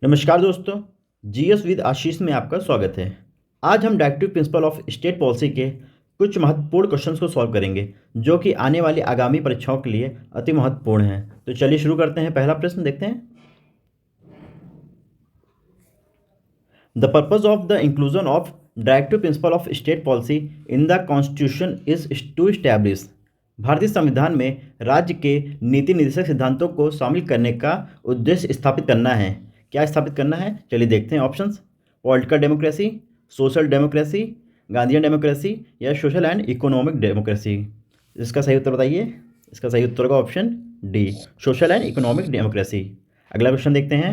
नमस्कार दोस्तों, GS with आशीष में आपका स्वागत है। आज हम directive principle of state policy के कुछ महत्वपूर्ण क्वेश्चंस को सॉल्व करेंगे जो कि आने वाली आगामी परीक्षाओं के लिए अति महत्वपूर्ण हैं। तो चलिए शुरू करते हैं। पहला प्रश्न देखते हैं। The purpose of the inclusion of directive principle of state policy in the constitution is to establish. भारतीय संविधान में राज्य के नीति निर्देशक सिद्धांतों को शामिल करने का उद्देश्य स्थापित करना है। क्या स्थापित करना है? चलिए देखते हैं options. Political democracy, social democracy, Gandhian democracy या सोशल एंड इकोनॉमिक डेमोक्रेसी। इसका सही उत्तर बताइए। इसका सही उत्तर होगा option D, social and economic democracy. अगला क्वेश्चन देखते हैं।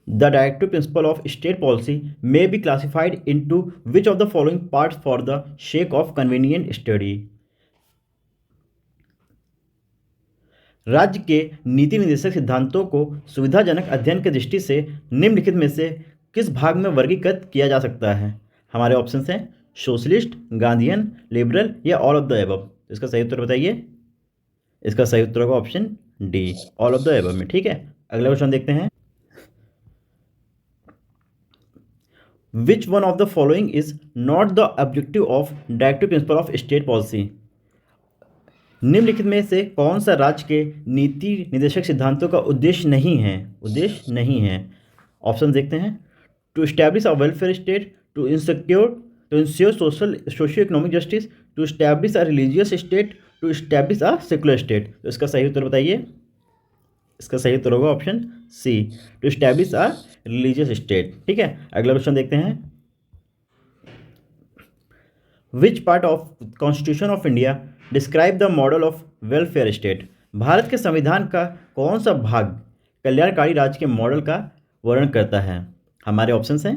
The directive principle of state policy may be classified into which of the following parts for the shake of convenient study. राज्य के नीति निर्देशक सिद्धांतों को सुविधाजनक अध्ययन की दृष्टि से निम्नलिखित में से किस भाग में वर्गीकृत किया जा सकता है? हमारे ऑप्शन हैं सोशलिस्ट, गांधीयन, लिबरल या ऑल ऑफ द एबव। इसका सही उत्तर बताइए। इसका सही उत्तर होगा option D, all of the above में। ठीक है, अगला क्वेश्चन देखते हैं। Which one of the following is not the objective of directive principle of state policy. निम्नलिखित में से कौन सा राज्य के नीति निर्देशक सिद्धांतों का उद्देश्य नहीं है? उद्देश्य नहीं है। ऑप्शन देखते हैं। To establish a welfare state, to ensure socio economic justice, to establish a religious state, to establish a secular state. तो इसका सही उत्तर बताइए। इसका सही उत्तर होगा option C, to establish a religious state. ठीक है, अगला क्वेश्चन देखते हैं। Which part of constitution of India describe the model of welfare state. भारत के संविधान का कौन सा भाग कल्याणकारी राज्य के मॉडल का वर्णन करता है? हमारे ऑप्शंस हैं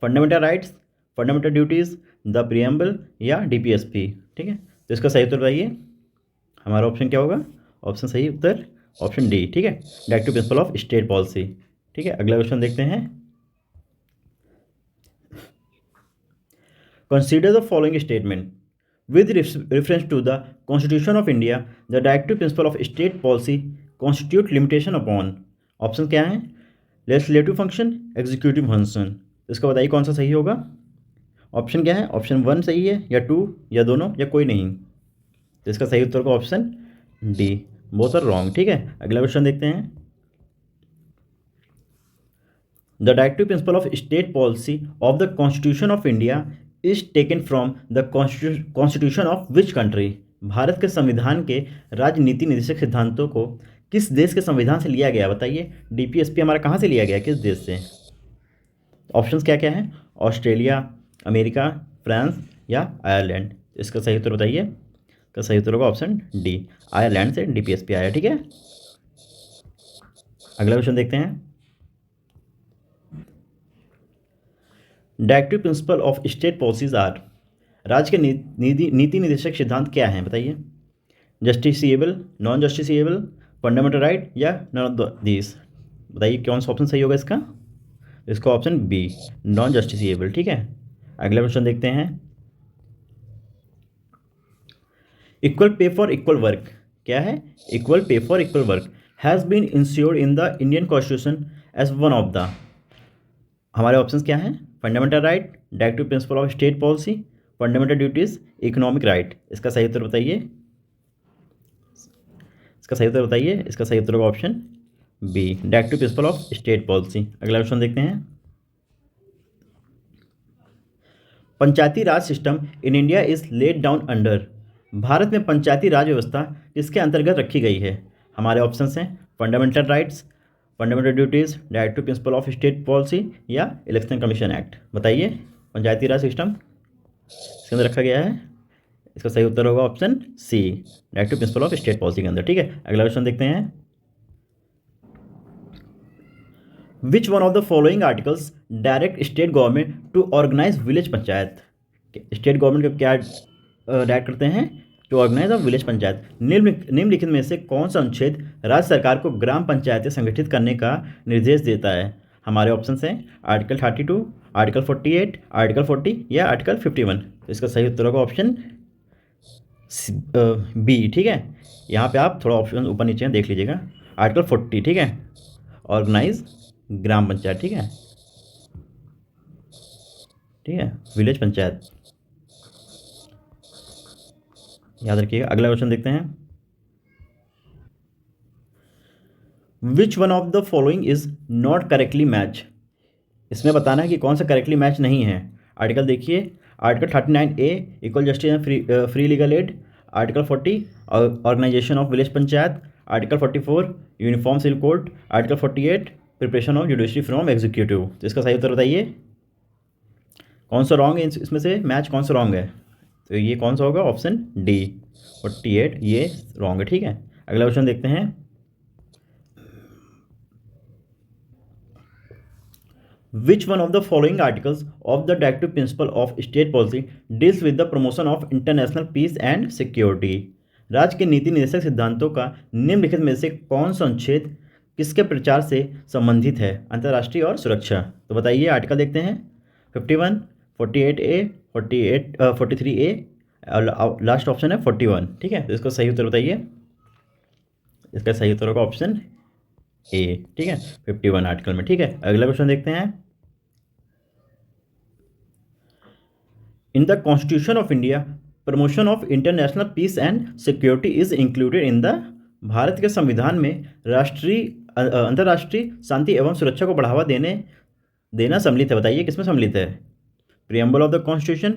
fundamental rights, fundamental duties, the preamble या डीपीएसपी। ठीक है, तो इसका सही उत्तर बताइए। हमारा ऑप्शन क्या होगा? ऑप्शन सही उत्तर ऑप्शन डी। ठीक है, directive principle of state policy. ठीक है, अगला क्वेश्चन देखते हैं। Consider the following statement with reference to the Constitution of India, the directive principle of state policy constitute limitation upon। Option क्या है? Legislative function, executive function. इसका बताइए कौन सा सही होगा। ऑप्शन क्या है? ऑप्शन 1 सही है या 2 या दोनों या कोई नहीं। तो इसका सही उत्तर होगा option D, both are wrong. ठीक है, अगला क्वेश्चन देखते हैं। The directive principle of state policy of the constitution of India is taken from the constitution of which country. भारत के संविधान के राजनीति निर्देशक सिद्धांतों को किस देश के संविधान से लिया गया? बताइए। डीपीएसपी हमारा कहाँ से लिया गया, किस देश से? ऑप्शंस क्या क्या हैं? ऑस्ट्रेलिया, अमेरिका, फ्रांस या आयरलैंड। इसका सही उत्तर बताइए। इसका सही उत्तर होगा ऑप्शन डी, आयरलैंड से डीपीएसपी आया। ठीक है, अगला क्वेश्चन देखते हैं। Directive principle of state policies are. राज्य के नीति निर्देशक सिद्धांत क्या हैं? बताइए। Justiciable, non justiciable, fundamental right या नन ऑफ दिस। बताइए कौन सा ऑप्शन सही होगा इसका? इसका ऑप्शन बी, नॉन जस्टिसिएबल। ठीक है, अगला क्वेश्चन देखते हैं। Equal pay for equal work क्या है? Equal pay for equal work has been ensured in the Indian constitution as one of the. हमारे ऑप्शंस क्या हैं? Fundamental right, directive principle of state policy, fundamental duties, economic right. इसका सही उत्तर बताइए। इसका सही उत्तर बताइए। इसका सही उत्तर होगा option B, directive principle of state policy. अगला क्वेश्चन देखते हैं। Panchayati Raj system in India is laid down under. Bharat में पंचायती राज व्यवस्था किसके अंतर्गत रखी गई है? हमारे ऑप्शंस हैं fundamental rights, fundamental duties, directive principle of state policy या इलेक्शन कमीशन एक्ट। बताइए, पंचायती राज सिस्टम इसके अंदर रखा गया है। इसका सही उत्तर होगा option C, directive principle of state policy के अंदर। ठीक है, अगला क्वेश्चन देखते हैं। Which one of the following articles direct state government to organise village panchayat. State government को क्या डायरेक्ट करते हैं? To organise a village panchayat. निम्नलिखित में से कौन सा अनुच्छेद राज्य सरकार को ग्राम पंचायतें संगठित करने का निर्देश देता है? हमारे ऑप्शंस हैं आर्टिकल 32, आर्टिकल 48, आर्टिकल 40 या आर्टिकल 51। तो इसका सही उत्तर होगा ऑप्शन बी, ठीक है। यहाँ पे आप थोड़ा ऑप्शन ऊपर नीचे देख लीजिएगा। आर्टिकल 40, ठीक है, ऑर्गेनाइज ग्राम पंचायत, ठीक है, ठीक है, विलेज पंचायत, याद रखिएगा। अगला क्वेश्चन देखते हैं। Which one of the following is not correctly match. इसमें बताना है कि कौन सा करेक्टली मैच नहीं है। आर्टिकल देखिए, article 39A equal justice and free legal aid, article 40 organisation of village panchayat, article 44 uniform civil code, article 48 preparation of judiciary from executive. तो इसका सही उत्तर बताइए, कौन सा रॉन्ग है इसमें से, मैच कौन सा रॉन्ग है। तो ये कौन सा होगा, ऑप्शन डी 48, ये रॉन्ग है, ठीक है। अगला क्वेश्चन देखते हैं। Which one of the following articles of the Directive Principle of State Policy deals with the promotion of international peace and security? राज्य के नीति निर्देशक सिद्धांतों का निम्नलिखित में से कौन सा अनुच्छेद किसके प्रचार से संबंधित है, अंतर्राष्ट्रीय और सुरक्षा। तो बताइए, आर्टिकल देखते हैं 51, 48A, 43A और लास्ट ऑप्शन है 41, ठीक है। तो इसका सही उत्तर बताइए। इसका सही उत्तर होगा ऑप्शन ए, ठीक है, 51 आर्टिकल में, ठीक है। अगला क्वेश्चन देखते हैं। In the constitution of India promotion of international peace and security is included in the. Bharat के संविधान में अंतर्राष्ट्रीय शांति एवं सुरक्षा को बढ़ावा देना सम्मिलित है। बताइए किसमें सम्मिलित है, preamble of the constitution,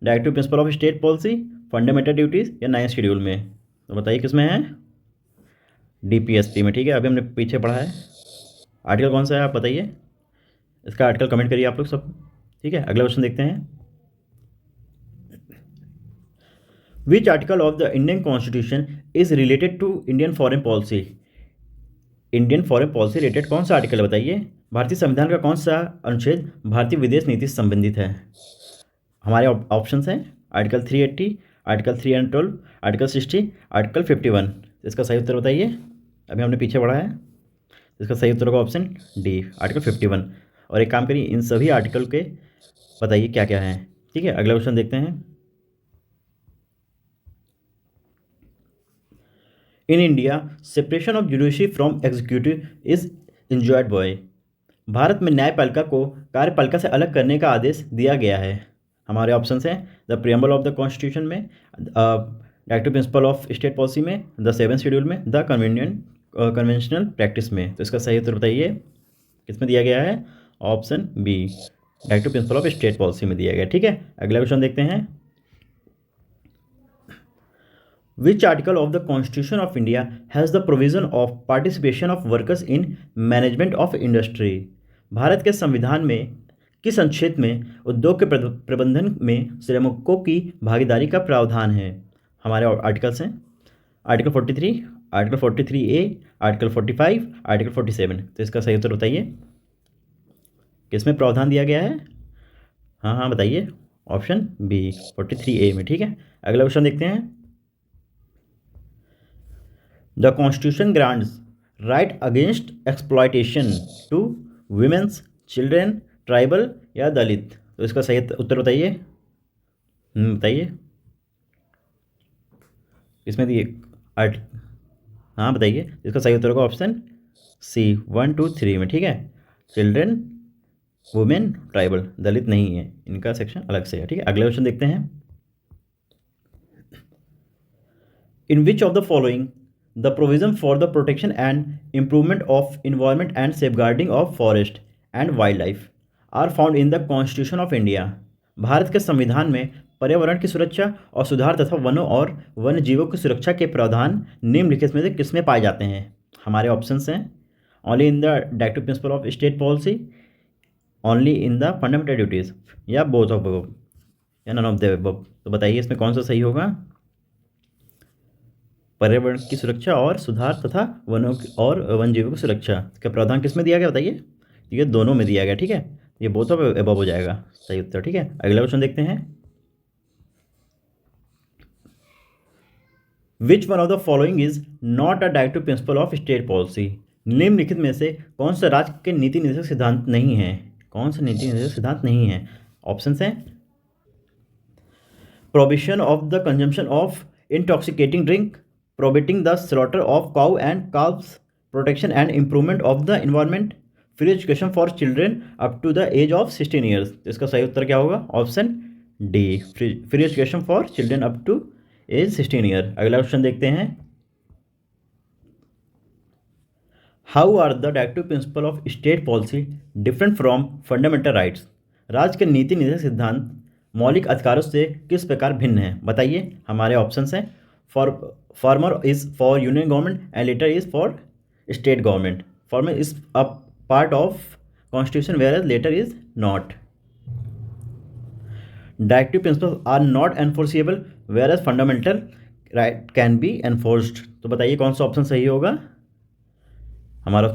directive principle of state policy, fundamental duties या 9th शेड्यूल में। तो बताइए किसमें है, DPSP में, ठीक है। अभी हमने पीछे पढ़ा है। आर्टिकल कौन सा है आप बताइए, इसका आर्टिकल कमेंट करिए आप लोग सब, ठीक है। अगला क्वेश्चन देखते हैं। Which article of the Indian constitution is related to Indian foreign policy. Indian foreign policy related कौन सा आर्टिकल बताइए, भारतीय संविधान का कौन सा अनुच्छेद भारतीय विदेश नीति से संबंधित है। हमारे ऑप्शंस हैं आर्टिकल 380, आर्टिकल 312, आर्टिकल 60, आर्टिकल 51। इसका सही उत्तर बताइए, अभी हमने पीछे पढ़ा है। इसका सही उत्तर होगा ऑप्शन डी, आर्टिकल 51। और एक काम करिए, इन सभी आर्टिकल के बताइए क्या क्या हैं, ठीक है। अगला क्वेश्चन देखते हैं। In India separation of judiciary from executive is enjoyed bye. Bharat में न्यायपालिका को कार्यपालिका से अलग करने का आदेश दिया गया है। हमारे ऑप्शंस हैं the preamble of the constitution में, directive principle of state policy में, द 7th शेड्यूल में, द कन्वेंशनल प्रैक्टिस में। तो इसका सही उत्तर बताइए किसमें दिया गया है, option B, directive principle of state policy में दिया गया, ठीक है। अगला क्वेश्चन देखते हैं। Which article of the Constitution of India has the provision of participation of workers in management of industry? Bharat के संविधान में किस अनुच्छेद में उद्योग के प्रबंधन में श्रमिकों की भागीदारी का प्रावधान है। हमारे आर्टिकल्स हैं article 43, article 43A, article 45, article 47। तो इसका सही उत्तर बताइए, किसमें प्रावधान दिया गया है। हाँ बताइए, ऑप्शन बी 43A में, ठीक है। अगला क्वेश्चन देखते हैं। The constitution grants right against exploitation to womens, children, tribal या दलित। तो इसका सही उत्तर बताइए, बताइए इसमें दिए हाँ बताइए, इसका सही उत्तर होगा ऑप्शन सी 1, 2, 3 में, ठीक है। चिल्ड्रेन, वुमेन, ट्राइबल, दलित नहीं है, इनका सेक्शन अलग से है, ठीक है। अगला क्वेश्चन देखते हैं। In which of the following the provision for the protection and improvement of environment and safeguarding of forest and wild life are found in the constitution of India. Bharat के संविधान में पर्यावरण की सुरक्षा और सुधार तथा वनों और वन्य जीवों की सुरक्षा के प्रावधान निम्नलिखित में से किसमें पाए जाते हैं। हमारे ऑप्शंस हैं only in the directive principle of state policy, only in the fundamental duties, या बोथ ऑफ अबव, या नन ऑफ द अबव। तो बताइए इसमें कौन सा सही होगा। पर्यावरण की सुरक्षा और सुधार तथा वनों और वन जीवों की सुरक्षा का प्रावधान किस में दिया गया बताइए। ये दोनों में दिया गया, ठीक है। ये बोथ ऑफ अबव हो जाएगा सही उत्तर, ठीक है। अगला क्वेश्चन देखते हैं। Which one of the following is not a directive principle of state policy. निम्नलिखित में से कौन सा राज्य के नीति निर्देशक सिद्धांत नहीं है। कौन सा नीति निर्देशक सिद्धांत नहीं है। ऑप्शंस हैं provision of the consumption of intoxicating drink, prohibiting the slaughter of cow and calves, protection and improvement of the environment, free education for children up to the age of 16 years। तो इसका सही उत्तर क्या होगा? Option D, free education for children up to age 16 year. अगला question देखते हैं। How are the directive principle of state policy different from fundamental rights? राज्य के नीति निर्देशक सिद्धांत मौलिक अधिकारों से किस प्रकार भिन्न है? बताइए। हमारे ऑप्शंस हैं। Farmer is for union government and later is for state government. Farmer is a part of constitution whereas later is not. Directive principles are not enforceable whereas fundamental right can be enforced। तो बताइए कौन सा option सही होगा? हमारा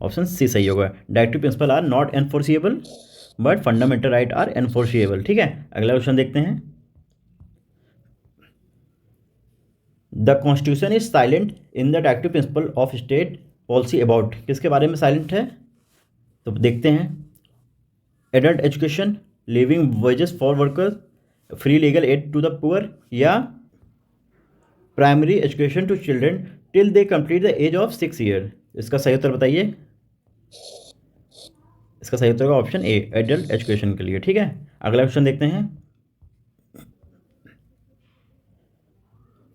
option C सही होगा। Directive principle are not enforceable but fundamental right are enforceable. ठीक है, अगला क्वेश्चन देखते हैं। The constitution is silent in the directive principle of state policy about. किसके बारे में साइलेंट है? तो देखते हैं। Adult education, living wages for workers, free legal aid to the poor, या primary education to children till they complete the age of 6 year. इसका सही उत्तर बताइए। इसका सही उत्तर होगा ऑप्शन ए, एडल्ट एजुकेशन के लिए। ठीक है, अगला क्वेश्चन देखते हैं।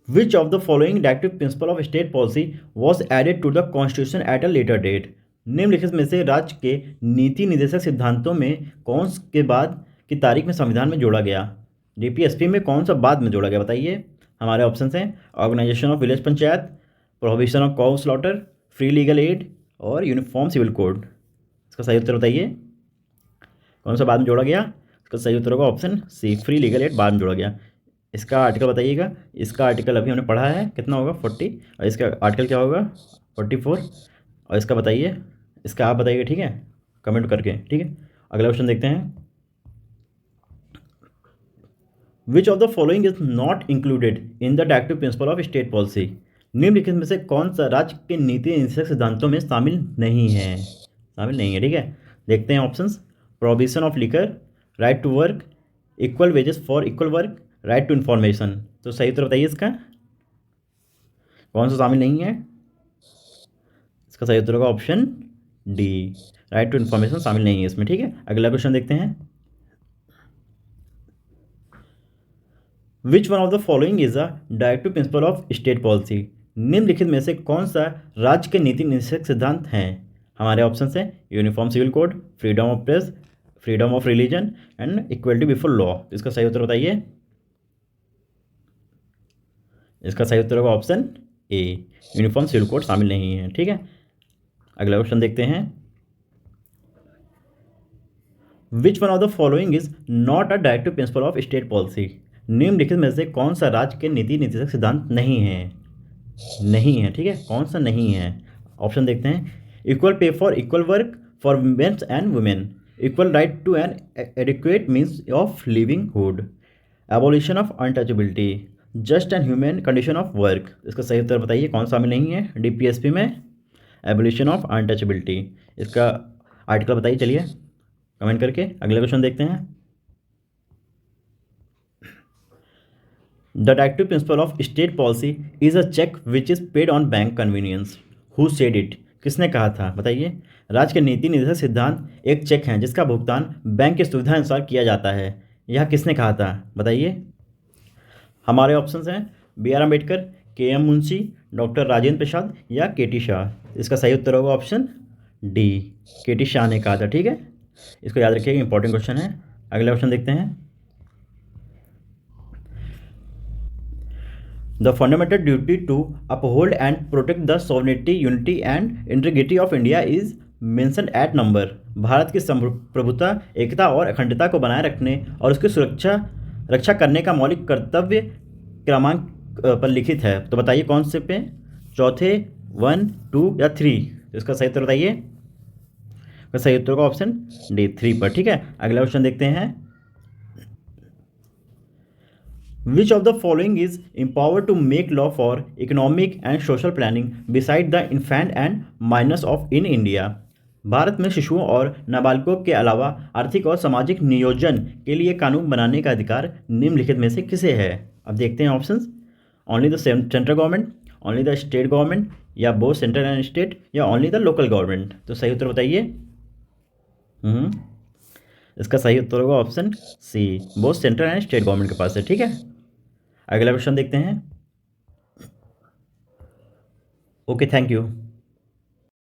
Which of the following directive principle of state policy was added to the constitution at a later date? निम्नलिखित में से राज्य के नीति निर्देशक सिद्धांतों में कौन के बाद की तारीख में संविधान में जोड़ा गया? डीपीएसपी में कौन सा बाद में जोड़ा गया? बताइए। हमारे ऑप्शन हैं। Organisation of village panchayat, prohibition of cow slaughter, free legal aid और यूनिफॉर्म सिविल कोड। इसका सही उत्तर बताइए। कौन सा बाद में जोड़ा गया? इसका सही उत्तर होगा option C, free legal aid बाद में जोड़ा गया। इसका आर्टिकल बताइएगा। इसका आर्टिकल अभी हमने पढ़ा है, कितना होगा? 40, और इसका आर्टिकल क्या होगा? 44। और इसका बताइए, इसका आप बताइए। ठीक है, कमेंट करके। ठीक है, अगला क्वेश्चन देखते हैं। Which of the following is not included in the directive principle of state policy? निम्नलिखित में से कौन सा राज्य के नीति निर्देशक सिद्धांतों में शामिल नहीं है? ठीक है, देखते हैं options. Prohibition of liquor, right to work, equal wages for equal work, right to information. तो सही उत्तर बताइए इसका कौन सा शामिल नहीं है? इसका सही उत्तर होगा option D, right to information शामिल नहीं है इसमें। ठीक है, अगला क्वेश्चन देखते हैं। Which one of the following is a directive principle of state policy? निम्नलिखित में से कौन सा राज्य के नीति निर्देशक सिद्धांत हैं? हमारे ऑप्शन हैं। Uniform civil code, freedom of press, freedom of religion and equality before law. इसका सही उत्तर बताइए। इसका सही उत्तर होगा option A, uniform civil code शामिल नहीं है। ठीक है, अगला क्वेश्चन देखते हैं। Which one of the following is not a directive principle of state policy? निम्नलिखित में से कौन सा राज्य के नीति निर्देशक सिद्धांत नहीं है? ठीक है, कौन सा नहीं है? ऑप्शन देखते हैं। Equal pay for equal work for mens and women, equal right to an adequate means of livelihood, abolition of untouchability, just and human condition of work. इसका सही उत्तर बताइए कौन शामिल नहीं है डीपीएसपी में? Abolition of untouchability. इसका आर्टिकल बताइए चलिए कमेंट करके। अगले क्वेश्चन देखते हैं। The directive principle of state policy is a cheque which is paid on bank convenience. Who said it? किसने कहा था? बताइए। राज्य के नीति निर्देशक सिद्धांत एक चेक है जिसका भुगतान बैंक की सुविधा अनुसार किया जाता है। यह किसने कहा था? बताइए। हमारे ऑप्शंस हैं। बी आर अम्बेडकर, के एम मुंशी, डॉक्टर राजेंद्र प्रसाद या के टी शाह। इसका सही उत्तर होगा ऑप्शन डी, के टी शाह ने कहा था। ठीक है, इसको याद रखिएगा, इंपॉर्टेंट क्वेश्चन है। अगला क्वेश्चन देखते हैं। The fundamental duty to uphold and protect the sovereignty, unity and integrity of India is mentioned at number. Bharat की संप्रभुता, एकता और अखंडता को बनाए रखने और उसकी रक्षा करने का मौलिक कर्तव्य क्रमांक पर लिखित है। तो बताइए कौन से पे? चौथे, 1, 2 या 3? इसका सही उत्तर बताइए। इसका सही उत्तर का ऑप्शन डी, 3 पर। ठीक है, अगला क्वेश्चन देखते हैं। Which of the following is empowered to make law for economic and social planning beside the infant and minors of in India? Bharat में शिशुओं और नाबालिगों के अलावा आर्थिक और सामाजिक नियोजन के लिए कानून बनाने का अधिकार निम्नलिखित में से किसे है? अब देखते हैं options. Only the central government, only the state government, या बोथ सेंट्रल एंड स्टेट, या ओनली द लोकल गवर्नमेंट? तो सही उत्तर बताइए। इसका सही उत्तर होगा option C, both central and state government के पास है। ठीक है, अगला क्वेश्चन देखते हैं। Okay, thank you.